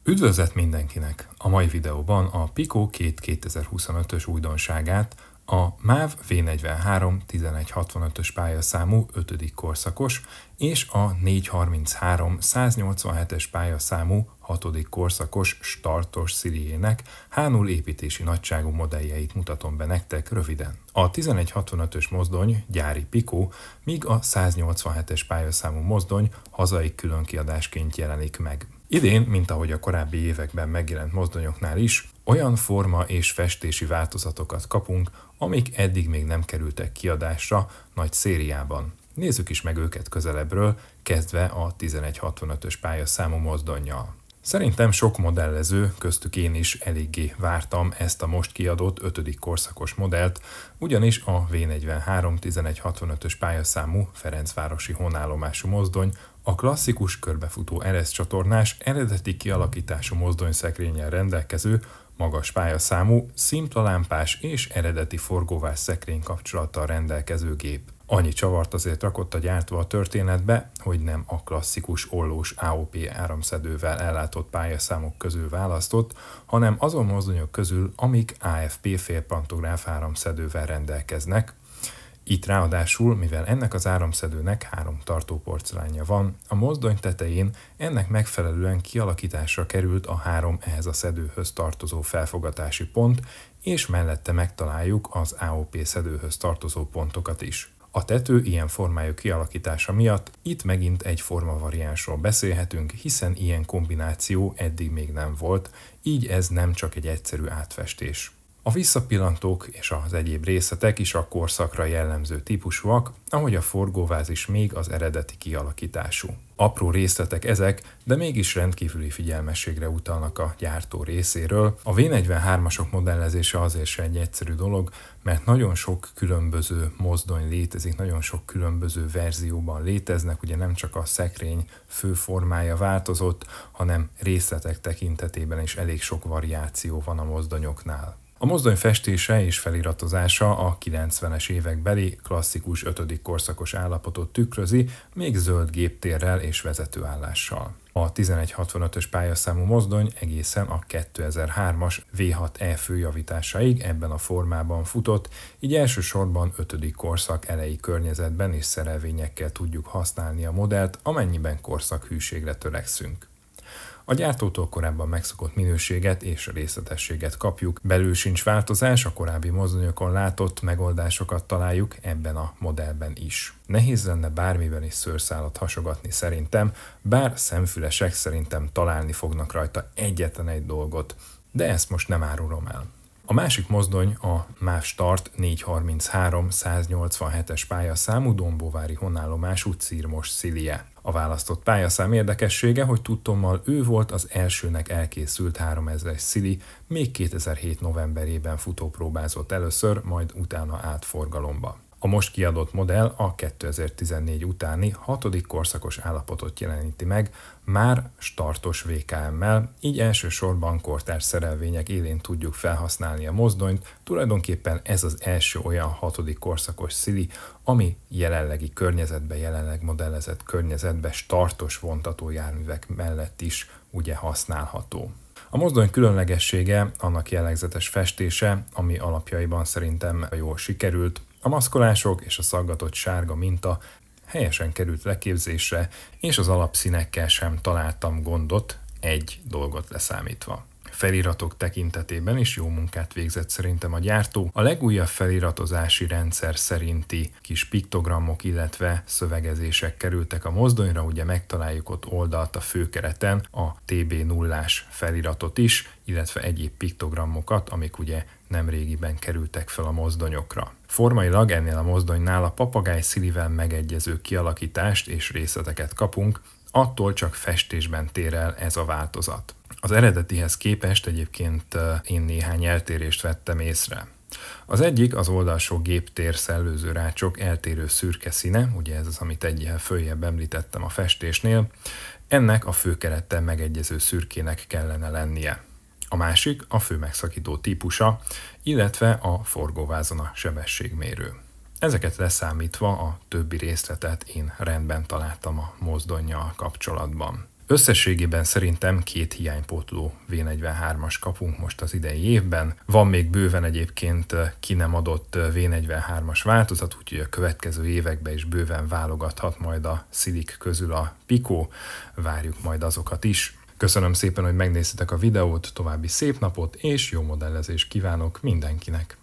Üdvözlet mindenkinek! A mai videóban a Pico 2025-ös újdonságát, a MÁV V43 1165-ös pályaszámú 5. korszakos és a 433 187-es pályaszámú 6. korszakos startos szériének H0 építési nagyságú modelljeit mutatom be nektek röviden. A 1165-ös mozdony gyári Pico, míg a 187-es pályaszámú mozdony hazai különkiadásként jelenik meg. Idén, mint ahogy a korábbi években megjelent mozdonyoknál is, olyan forma és festési változatokat kapunk, amik eddig még nem kerültek kiadásra nagy szériában. Nézzük is meg őket közelebbről, kezdve a 1165-ös pályaszámú mozdonnyal. Szerintem sok modellező, köztük én is eléggé vártam ezt a most kiadott 5. korszakos modellt, ugyanis a V43 1165-ös pályaszámú ferencvárosi honállomású mozdony a klasszikus körbefutó ereszcsatornás eredeti kialakítású mozdonyszekrényel rendelkező, magas pályaszámú, szimpla lámpás és eredeti forgóvás szekrény kapcsolattal rendelkező gép. Annyi csavart azért rakott a gyártó a történetbe, hogy nem a klasszikus ollós AOP áramszedővel ellátott pályaszámok közül választott, hanem azon mozdonyok közül, amik AFP félpantográf áramszedővel rendelkeznek. Itt ráadásul, mivel ennek az áramszedőnek 3 tartóporcelánja van, a mozdony tetején ennek megfelelően kialakításra került a 3 ehhez a szedőhöz tartozó felfogatási pont, és mellette megtaláljuk az AOP szedőhöz tartozó pontokat is. A tető ilyen formájú kialakítása miatt itt megint egy formavariánsról beszélhetünk, hiszen ilyen kombináció eddig még nem volt, így ez nem csak egy egyszerű átfestés. A visszapillantók és az egyéb részletek is a korszakra jellemző típusúak, ahogy a forgóváz is még az eredeti kialakítású. Apró részletek ezek, de mégis rendkívüli figyelmességre utalnak a gyártó részéről. A V43-asok modellezése azért se egy egyszerű dolog, mert nagyon sok különböző mozdony létezik, nagyon sok különböző verzióban léteznek, ugye nem csak a szekrény fő formája változott, hanem részletek tekintetében is elég sok variáció van a mozdonyoknál. A mozdony festése és feliratozása a 90-es évekbeli klasszikus 5. korszakos állapotot tükrözi, még zöld géptérrel és vezetőállással. A 1165-ös pályaszámú mozdony egészen a 2003-as V6E főjavításaig ebben a formában futott, így elsősorban 5. korszak elejé környezetben és szerelvényekkel tudjuk használni a modellt, amennyiben korszakhűségre törekszünk. A gyártótól korábban megszokott minőséget és részletességet kapjuk, belül sincs változás, a korábbi mozdonyokon látott megoldásokat találjuk ebben a modellben is. Nehéz lenne bármiben is szőrszálat hasogatni szerintem, bár szemfülesek szerintem találni fognak rajta egyetlen egy dolgot, de ezt most nem árulom el. A másik mozdony a MÁV Start 433 187-es pályaszámú dombóvári honállomású Cirmos Szílie. A választott pályaszám érdekessége, hogy tudtommal ő volt az elsőnek elkészült 3000-es szili, még 2007 novemberében futópróbázott először, majd utána állt forgalomba. A most kiadott modell a 2014 utáni 6. korszakos állapotot jeleníti meg, már startos VKM-mel, így elsősorban kortárs szerelvények élén tudjuk felhasználni a mozdonyt, tulajdonképpen ez az első olyan 6. korszakos szili, ami jelenleg modellezett környezetben startos vontatójárművek mellett is ugye használható. A mozdony különlegessége annak jellegzetes festése, ami alapjaiban szerintem jól sikerült. A maszkolások és a szaggatott sárga minta helyesen került leképzésre, és az alapszínekkel sem találtam gondot, egy dolgot leszámítva. Feliratok tekintetében is jó munkát végzett szerintem a gyártó. A legújabb feliratozási rendszer szerinti kis piktogramok, illetve szövegezések kerültek a mozdonyra, ugye megtaláljuk ott oldalt a főkereten a TB0-ás feliratot is, illetve egyéb piktogramokat, amik ugye nemrégiben kerültek fel a mozdonyokra. Formailag ennél a mozdonynál a papagáj szilivel megegyező kialakítást és részleteket kapunk, attól csak festésben tér el ez a változat. Az eredetihez képest egyébként én néhány eltérést vettem észre. Az egyik az oldalsó géptér szellőző rácsok eltérő szürke színe, ugye ez az, amit egyel följebb említettem a festésnél, ennek a főkerettel megegyező szürkének kellene lennie. A másik a főmegszakító típusa, illetve a forgóvázon a sebességmérő. Ezeket leszámítva a többi részletet én rendben találtam a mozdonnyal kapcsolatban. Összességében szerintem 2 hiánypótló V43-as kapunk most az idei évben. Van még bőven egyébként ki nem adott V43-as változat, úgyhogy a következő években is bőven válogathat majd a Szilic közül a Pico. Várjuk majd azokat is. Köszönöm szépen, hogy megnéztetek a videót, további szép napot és jó modellezést kívánok mindenkinek!